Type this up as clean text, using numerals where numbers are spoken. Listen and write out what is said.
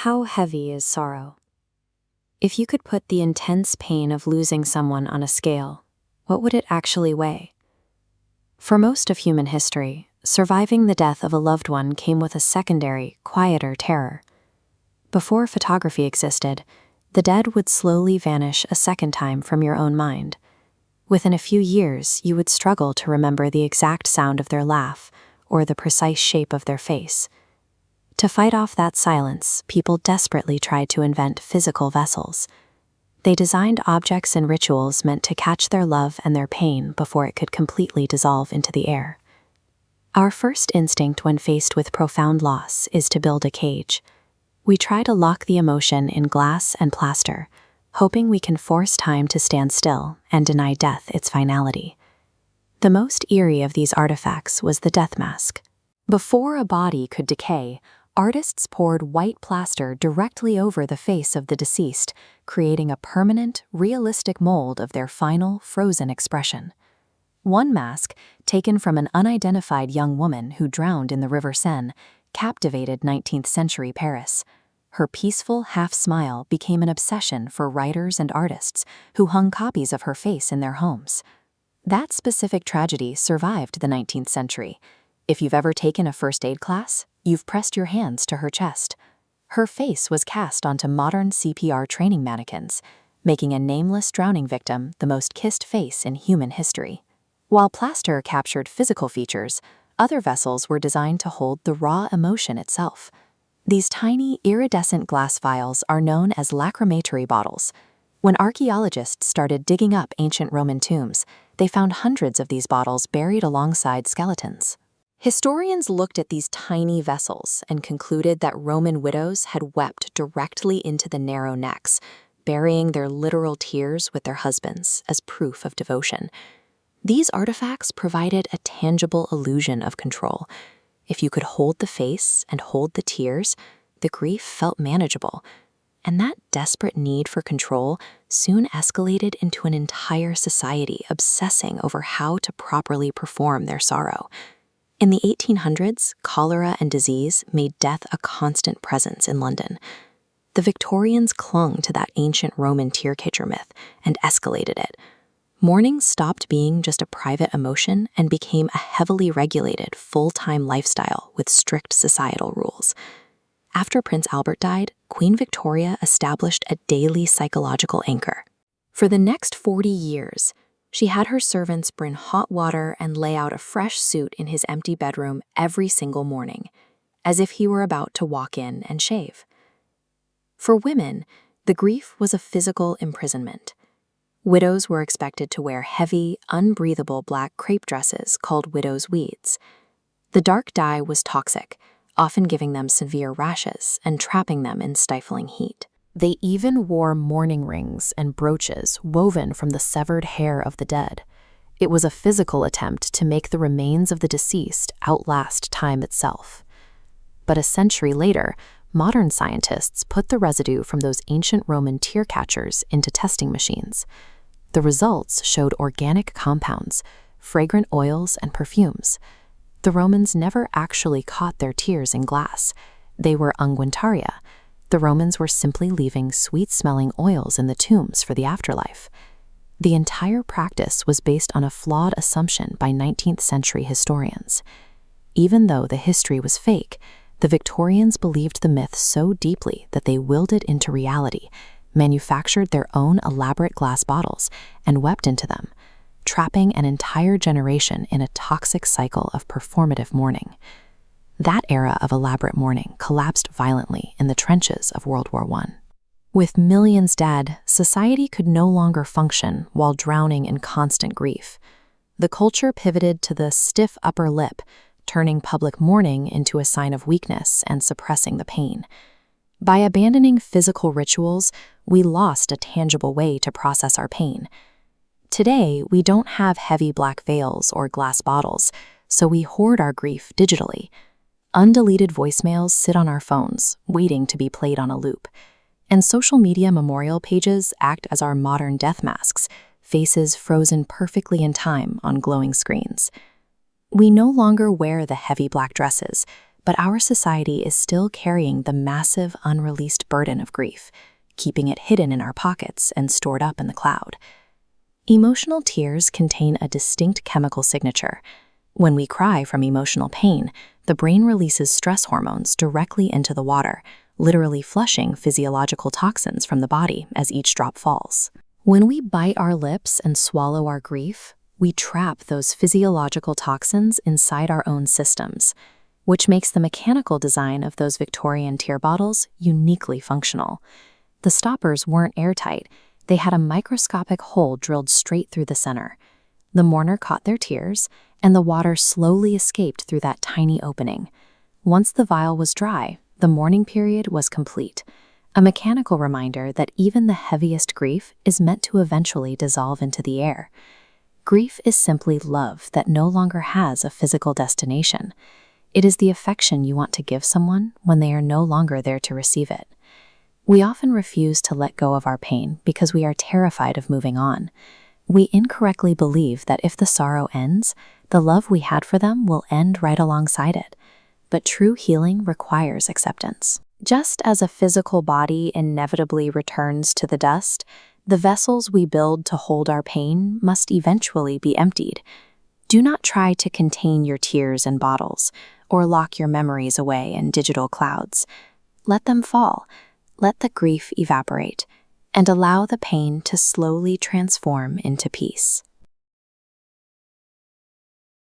How heavy is sorrow? If you could put the intense pain of losing someone on a scale, what would it actually weigh? For most of human history, surviving the death of a loved one came with a secondary, quieter terror. Before photography existed, the dead would slowly vanish a second time from your own mind. Within a few years, you would struggle to remember the exact sound of their laugh or the precise shape of their face. To fight off that silence, people desperately tried to invent physical vessels. They designed objects and rituals meant to catch their love and their pain before it could completely dissolve into the air. Our first instinct when faced with profound loss is to build a cage. We try to lock the emotion in glass and plaster, hoping we can force time to stand still and deny death its finality. The most eerie of these artifacts was the death mask. Before a body could decay, artists poured white plaster directly over the face of the deceased, creating a permanent, realistic mold of their final, frozen expression. One mask, taken from an unidentified young woman who drowned in the River Seine, captivated 19th-century Paris. Her peaceful half-smile became an obsession for writers and artists who hung copies of her face in their homes. That specific tragedy survived the 19th century. If you've ever taken a first aid class, you've pressed your hands to her chest. Her face was cast onto modern CPR training mannequins, making a nameless drowning victim the most kissed face in human history. While plaster captured physical features, other vessels were designed to hold the raw emotion itself. These tiny, iridescent glass vials are known as lachrymatory bottles. When archaeologists started digging up ancient Roman tombs, they found hundreds of these bottles buried alongside skeletons. Historians looked at these tiny vessels and concluded that Roman widows had wept directly into the narrow necks, burying their literal tears with their husbands as proof of devotion. These artifacts provided a tangible illusion of control. If you could hold the face and hold the tears, the grief felt manageable. And that desperate need for control soon escalated into an entire society obsessing over how to properly perform their sorrow. In the 1800s, cholera and disease made death a constant presence in London. The Victorians clung to that ancient Roman tear-catcher myth and escalated it. Mourning stopped being just a private emotion and became a heavily regulated, full-time lifestyle with strict societal rules. After Prince Albert died, Queen Victoria established a daily psychological anchor. For the next 40 years, she had her servants bring hot water and lay out a fresh suit in his empty bedroom every single morning, as if he were about to walk in and shave. For women, the grief was a physical imprisonment. Widows were expected to wear heavy, unbreathable black crepe dresses called widow's weeds. The dark dye was toxic, often giving them severe rashes and trapping them in stifling heat. They even wore mourning rings and brooches woven from the severed hair of the dead. It was a physical attempt to make the remains of the deceased outlast time itself. But a century later, modern scientists put the residue from those ancient Roman tear catchers into testing machines. The results showed organic compounds, fragrant oils, and perfumes. The Romans never actually caught their tears in glass. They were unguentaria. The Romans were simply leaving sweet-smelling oils in the tombs for the afterlife. The entire practice was based on a flawed assumption by 19th century historians. Even though the history was fake, the Victorians believed the myth so deeply that they willed it into reality, manufactured their own elaborate glass bottles, and wept into them, trapping an entire generation in a toxic cycle of performative mourning. That era of elaborate mourning collapsed violently in the trenches of World War I. With millions dead, society could no longer function while drowning in constant grief. The culture pivoted to the stiff upper lip, turning public mourning into a sign of weakness and suppressing the pain. By abandoning physical rituals, we lost a tangible way to process our pain. Today, we don't have heavy black veils or glass bottles, so we hoard our grief digitally. Undeleted voicemails sit on our phones, waiting to be played on a loop. And social media memorial pages act as our modern death masks, faces frozen perfectly in time on glowing screens. We no longer wear the heavy black dresses, But our society is still carrying the massive, unreleased burden of grief, keeping it hidden in our pockets and stored up in the cloud. Emotional tears contain a distinct chemical signature. When we cry from emotional pain, the brain releases stress hormones directly into the water, literally flushing physiological toxins from the body as each drop falls. When we bite our lips and swallow our grief, we trap those physiological toxins inside our own systems, which makes the mechanical design of those Victorian tear bottles uniquely functional. The stoppers weren't airtight. They had a microscopic hole drilled straight through the center. The mourner caught their tears, and the water slowly escaped through that tiny opening. Once the vial was dry, the mourning period was complete, a mechanical reminder that even the heaviest grief is meant to eventually dissolve into the air. Grief is simply love that no longer has a physical destination. It is the affection you want to give someone when they are no longer there to receive it. We often refuse to let go of our pain because we are terrified of moving on. We incorrectly believe that if the sorrow ends, the love we had for them will end right alongside it. But true healing requires acceptance. Just as a physical body inevitably returns to the dust, the vessels we build to hold our pain must eventually be emptied. Do not try to contain your tears in bottles or lock your memories away in digital clouds. Let them fall. Let the grief evaporate, and allow the pain to slowly transform into peace.